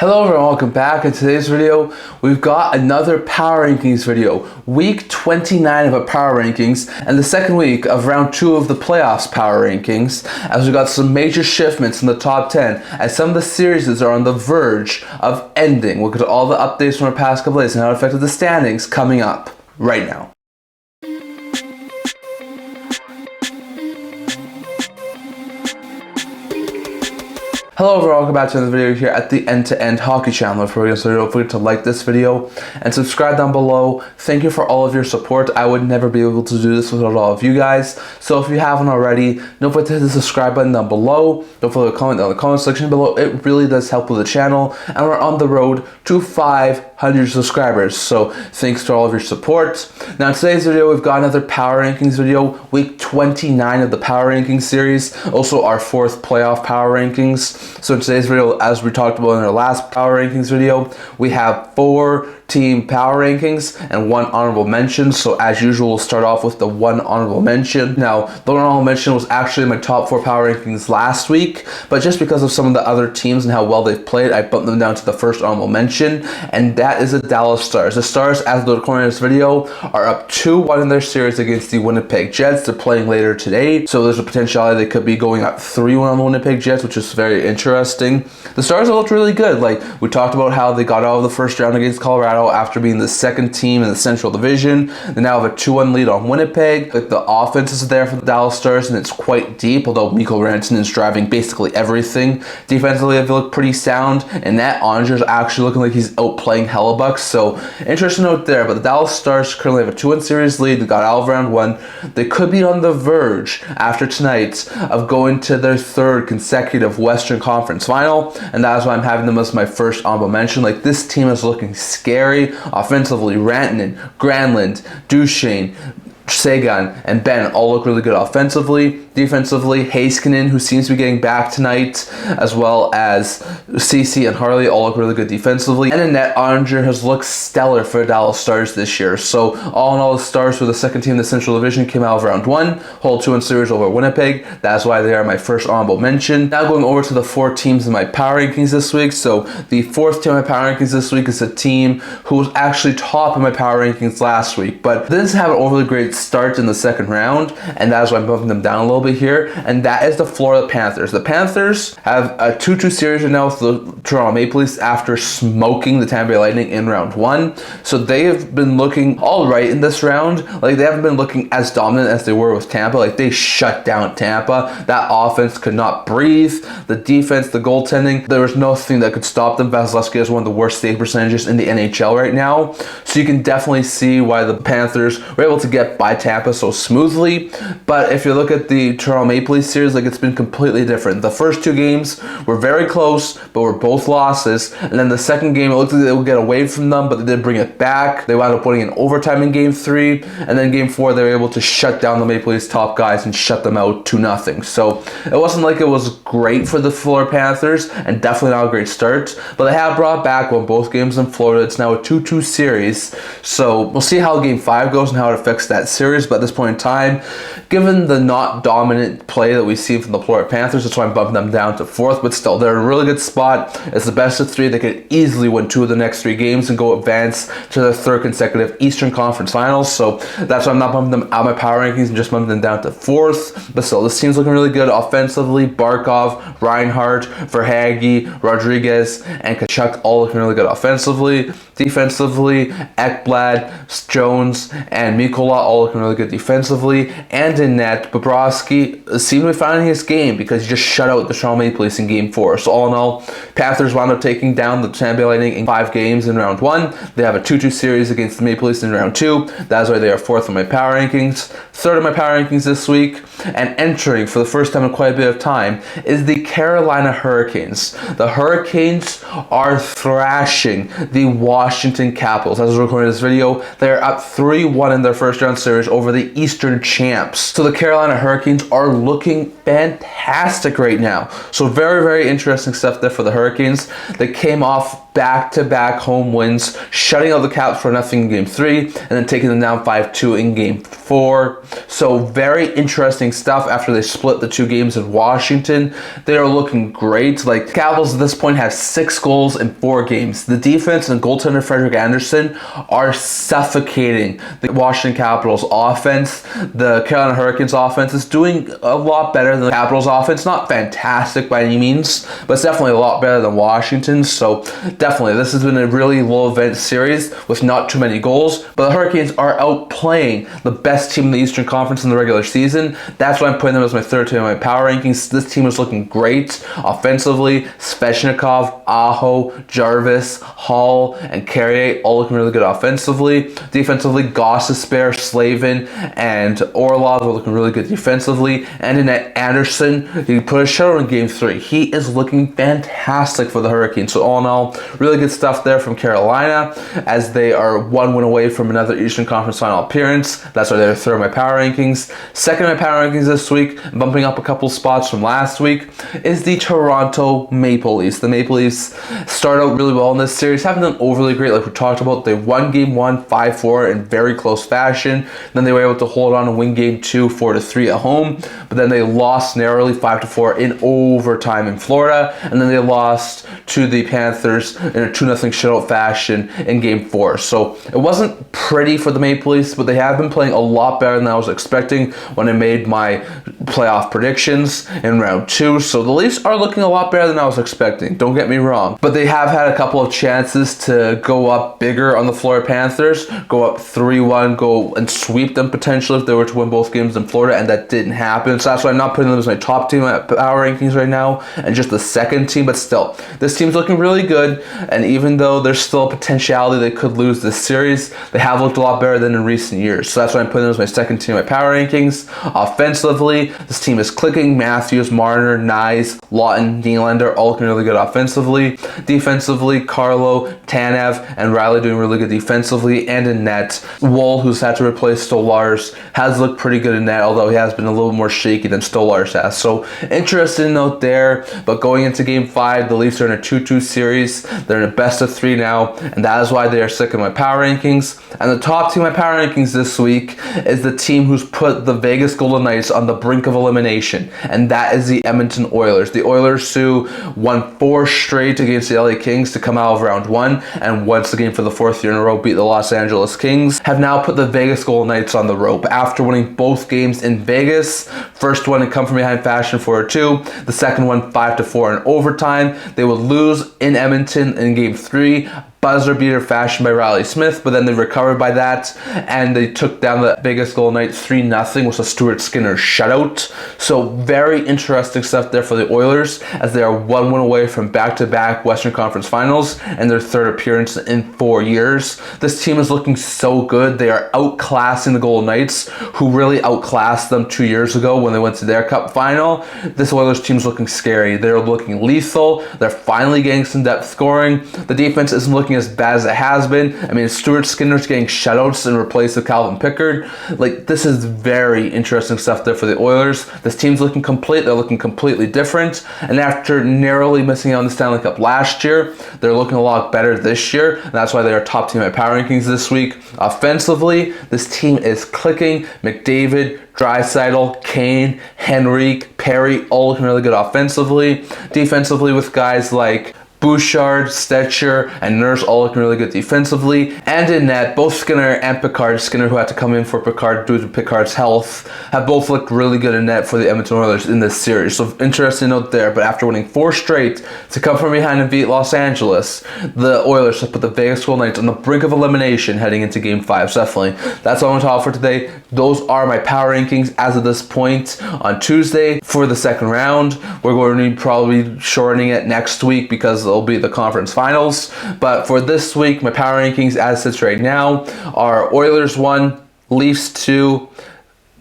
Hello everyone, welcome back. In today's video, we've got another Power Rankings video. Week 29 of our Power Rankings and the second week of round 2 of the playoffs Power Rankings, as we got some major shifts in the top 10 as some of the series are on the verge of ending. We'll get to all the updates from our past couple days and how it affected the standings coming up right now. Hello everyone, welcome back to another video here at the End-to-End Hockey channel. Before we get started, don't forget to like this video and subscribe down below. Thank you for all of your support. I would never be able to do this without all of you guys. So if you haven't already, don't forget to hit the subscribe button down below. Don't forget to comment down in the comment section below. It really does help with the channel. And we're on the road to 500 subscribers. So thanks to all of your support. Now in today's video, we've got another Power Rankings video. Week 29 of the Power Rankings series. Also our 4th playoff Power Rankings. So in today's video, as we talked about in our last Power Rankings video, we have 4 team Power Rankings and 1 honorable mention. So as usual, we'll start off with the 1 honorable mention. Now, the 1 honorable mention was actually my top 4 Power Rankings last week, but just because of some of the other teams and how well they've played, I bumped them down to the first honorable mention, and that is the Dallas Stars. The Stars, as the recording of this video, are up 2-1 in their series against the Winnipeg Jets. They're playing later today, so there's a potentiality they could be going up 3-1 on the Winnipeg Jets, which is very interesting. The Stars have looked really good. Like, we talked about how they got out of the first round against Colorado after being the second team in the Central Division. They now have a 2-1 lead on Winnipeg. Like, the offense is there for the Dallas Stars, and it's quite deep, although Rantanen is driving basically everything. Defensively, they look pretty sound, and that Andre's actually looking like he's outplaying Hellebuck, so interesting note there. But the Dallas Stars currently have a 2-1 series lead. They got out of round 1. They could be on the verge after tonight of going to their 3rd consecutive Western Conference final, and that's why I'm having them as my first honorable mention. Like, this team is looking scary offensively. Rantanen, Granlund, Duchesne, Sagan, and Ben all look really good offensively. Defensively, Heiskanen, who seems to be getting back tonight, as well as CC and Harley, all look really good defensively. And in net, Andre has looked stellar for the Dallas Stars this year. So all in all, the Stars were the second team in the Central Division, came out of round 1, hold 2-1 series over Winnipeg. That's why they are my first honorable mention. Now going over to the 4 teams in my Power Rankings this week. So the 4th team in my Power Rankings this week is a team who was actually top in my Power Rankings last week, but didn't have an overly great start in the second round, and that's why I'm bumping them down a little bit here, and that is the Florida Panthers. The Panthers have a 2-2 series right now with the Toronto Maple Leafs after smoking the Tampa Bay Lightning in round 1. So they have been looking all right in this round. Like, they haven't been looking as dominant as they were with Tampa. Like, they shut down Tampa. That offense could not breathe. The defense, the goaltending, there was nothing that could stop them. Vasilevsky has one of the worst save percentages in the NHL right now. So you can definitely see why the Panthers were able to get by Tampa so smoothly. But if you look at the Toronto Maple Leafs series, like, it's been completely different. The first 2 games were very close, but were both losses. And then the second game, it looked like they would get away from them, but they did bring it back. They wound up winning in overtime in game 3. And then game 4, they were able to shut down the Maple Leafs top guys and shut them out 2-0. So it wasn't like it was great for the Florida Panthers, and definitely not a great start. But they have brought back, won both games in Florida. It's now a 2-2 series. So we'll see how game 5 goes and how it affects that series. But at this point in time, given the not dominant play that we've seen from the Florida Panthers, that's why I'm bumping them down to 4th, but still, they're in a really good spot. It's the best of 3. They could easily win 2 of the next 3 games and go advance to their 3rd consecutive Eastern Conference Finals. So that's why I'm not bumping them out of my Power Rankings and just bumping them down to 4th. But still, this team's looking really good offensively. Barkov, Reinhart, Verhaeghe, Rodriguez, and Kachuk all looking really good offensively. Defensively, Ekblad, Jones, and Mikola all looking really good defensively. And in net, Bobrovsky seemed to be finding his game because he just shut out the Toronto Maple Leafs in game 4. So all in all, Panthers wound up taking down the Tampa Bay Lightning in 5 games in round 1. They have a 2-2 series against the Maple Leafs in round 2. That's why they are 4th in my Power Rankings. 3rd in my Power Rankings this week, and entering for the first time in quite a bit of time, is the Carolina Hurricanes. The Hurricanes are thrashing the Washington Capitals. As we're recording this video, they're up 3-1 in their first round series over the Eastern champs. So the Carolina Hurricanes are looking fantastic right now. So very, very interesting stuff there for the Hurricanes. They came off back-to-back home wins, shutting out the Caps for nothing in Game 3, and then taking them down 5-2 in Game 4. So very interesting stuff after they split the 2 games in Washington. They are looking great. Like, Capitals at this point have 6 goals in 4 games. The defense and goaltender Frederik Andersen are suffocating the Washington Capitals offense. The Carolina Hurricanes offense is doing a lot better than the Capitals offense. Not fantastic by any means, but it's definitely a lot better than Washington. So definitely, this has been a really low-event series with not too many goals, but the Hurricanes are outplaying the best team in the Eastern Conference in the regular season. That's why I'm putting them as my third team in my power rankings. This team is looking great offensively. Svechnikov, Aho, Jarvis, Hall, and Carrier all looking really good offensively. Defensively, Gostisbehere, Slavin, and Orlov are looking really good defensively. And in Anderson, he put a shutout in Game 3. He is looking fantastic for the Hurricanes. So all in all, really good stuff there from Carolina, as they are 1 win away from another Eastern Conference final appearance. That's why they're third in my power rankings. Second in my power rankings this week, bumping up a couple spots from last week, is the Toronto Maple Leafs. The Maple Leafs started out really well in this series, haven't done overly great like we talked about. They won Game 1 5-4 in very close fashion. Then they were able to hold on and win Game 2 4-3 at home, but then they lost narrowly 5-4 in overtime in Florida, and then they lost to the Panthers in a 2-0 shutout fashion in Game 4. So it wasn't pretty for the Maple Leafs, but they have been playing a lot better than I was expecting when I made my playoff predictions in round 2. So the Leafs are looking a lot better than I was expecting, don't get me wrong. But they have had a couple of chances to go up bigger on the Florida Panthers, go up 3-1, go and sweep them potentially if they were to win both games in Florida, and that didn't happen. So that's why I'm not putting them as my top team at power rankings right now, and just the second team. But still, this team's looking really good, and even though there's still a potentiality they could lose this series, they have looked a lot better than in recent years. So that's why I'm putting them as my second team at power rankings. Offensively, this team is clicking. Matthews, Marner, Nyes, Lawton, Nylander all looking really good offensively. Defensively, Carlo, Tanev, and Riley doing really good defensively. And in net, Woll, who's had to replace Stolarz, has looked pretty good in net, although he has been a little more shaky than Stolarz has. So interesting note there. But going into Game 5, the Leafs are in a 2-2 series. They're in a best of 3 now, and that is why they are second in my power rankings. And the top team in my power rankings this week is the team who's put the Vegas Golden Knights on the brink of elimination, and that is the Edmonton Oilers. The Oilers, who won 4 straight against the LA Kings to come out of round 1, and once again for the 4th year in a row beat the Los Angeles Kings, have now put the Vegas Golden Knights on the rope after winning both games in Vegas. First one in come from behind fashion 4-2, the second one 5-4 in overtime. They would lose in Edmonton in Game 3, buzzer beater fashion by Riley Smith, but then they recovered by that, and they took down the Vegas Golden Knights 3-0 with a Stuart Skinner shutout. So very interesting stuff there for the Oilers, as they are 1 win away from back-to-back Western Conference Finals and their 3rd appearance in 4 years. This team is looking so good. They are outclassing the Golden Knights, who really outclassed them 2 years ago when they went to their Cup final. This Oilers team is looking scary. They're looking lethal. They're finally getting some depth scoring. The defense isn't looking as bad as it has been. I mean, Stuart Skinner's getting shutouts in replace of Calvin Pickard. Like, this is very interesting stuff there for the Oilers. This team's looking complete. They're looking completely different. And after narrowly missing out on the Stanley Cup last year, they're looking a lot better this year. And that's why they are top team at power rankings this week. Offensively, this team is clicking. McDavid, Draisaitl, Kane, Henrique, Perry, all looking really good offensively. Defensively, with guys like Bouchard, Stetcher, and Nurse all looking really good defensively. And in net, both Skinner and Pickard, Skinner who had to come in for Pickard due to Pickard's health, have both looked really good in net for the Edmonton Oilers in this series. So interesting note there. But after winning 4 straight to come from behind and beat Los Angeles, the Oilers have put the Vegas Golden Knights on the brink of elimination heading into Game 5. So definitely, that's all I'm going to talk for today. Those are my power rankings as of this point on Tuesday for the second round. We're going to be probably shortening it next week because it'll be the conference finals. But for this week, my power rankings as sits right now are Oilers 1, Leafs 2,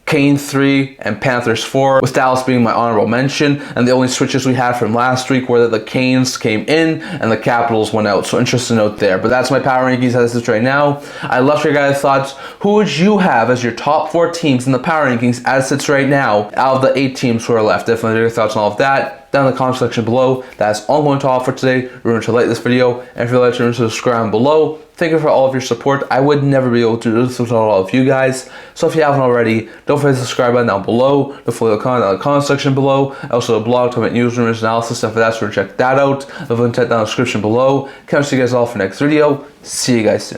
Kane 3, and Panthers 4, with Dallas being my honorable mention. And the only switches we had from last week were that the Canes came in and the Capitals went out. So interesting note there. But that's my power rankings as it is right now. I'd love to hear your guys' thoughts. Who would you have as your top 4 teams in the power rankings as it is right now out of the 8 teams who are left? Definitely your thoughts on all of that. down in the comment section below. That's all I'm going to talk for today. Remember to like this video, and if you'd like to subscribe below. Thank you for all of your support. I would never be able to do this without all of you guys. So if you haven't already, don't forget to subscribe button down below. Don't forget to comment down in the comment section below. Also the blog, comment news, rumors, analysis, stuff like that. So check that out. The link down in the description below. Can't see you guys all for next video. See you guys soon.